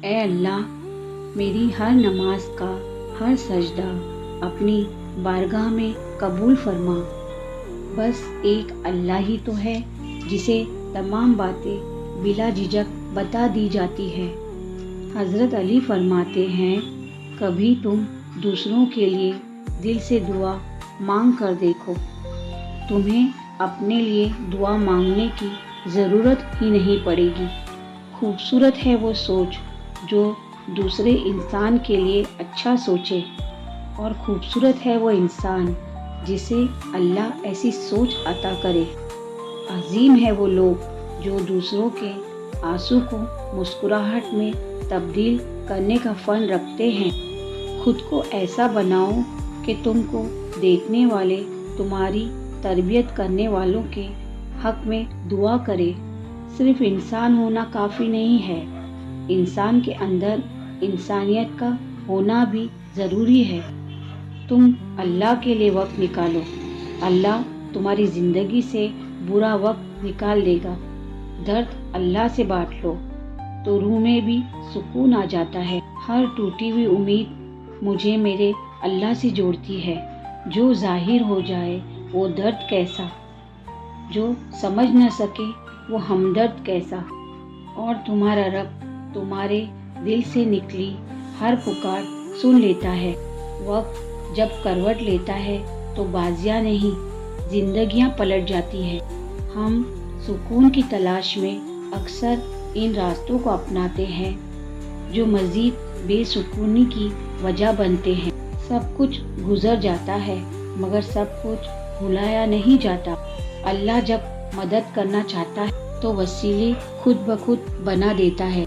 اے اللہ، میری ہر نماز کا ہر سجدہ اپنی بارگاہ میں قبول فرما۔ بس ایک اللہ ہی تو ہے جسے تمام باتیں بلا جھجک بتا دی جاتی ہے۔ حضرت علی فرماتے ہیں، کبھی تم دوسروں کے لیے دل سے دعا مانگ کر دیکھو، تمہیں اپنے لیے دعا مانگنے کی ضرورت ہی نہیں پڑے گی۔ خوبصورت ہے وہ سوچ جو دوسرے انسان کے لیے اچھا سوچے، اور خوبصورت ہے وہ انسان جسے اللہ ایسی سوچ عطا کرے۔ عظیم ہے وہ لوگ جو دوسروں کے آنسو کو مسکراہٹ میں تبدیل کرنے کا فن رکھتے ہیں۔ خود کو ایسا بناؤ کہ تم کو دیکھنے والے تمہاری تربیت کرنے والوں کے حق میں دعا کرے۔ صرف انسان ہونا کافی نہیں ہے، انسان کے اندر انسانیت کا ہونا بھی ضروری ہے۔ تم اللہ کے لیے وقت نکالو، اللہ تمہاری زندگی سے برا وقت نکال دے گا۔ درد اللہ سے بانٹ لو تو روح میں بھی سکون آ جاتا ہے۔ ہر ٹوٹی ہوئی امید مجھے میرے اللہ سے جوڑتی ہے۔ جو ظاہر ہو جائے وہ درد کیسا، جو سمجھ نہ سکے وہ ہمدرد کیسا، اور تمہارا رب تمہارے دل سے نکلی ہر پکار سن لیتا ہے۔ وقت جب کروٹ لیتا ہے تو بازیاں نہیں، زندگیاں پلٹ جاتی ہیں۔ ہم سکون کی تلاش میں اکثر ان راستوں کو اپناتے ہیں جو مزید بے سکونی کی وجہ بنتے ہیں۔ سب کچھ گزر جاتا ہے مگر سب کچھ بھلایا نہیں جاتا۔ اللہ جب مدد کرنا چاہتا ہے تو وسیلے خود بخود بنا دیتا ہے۔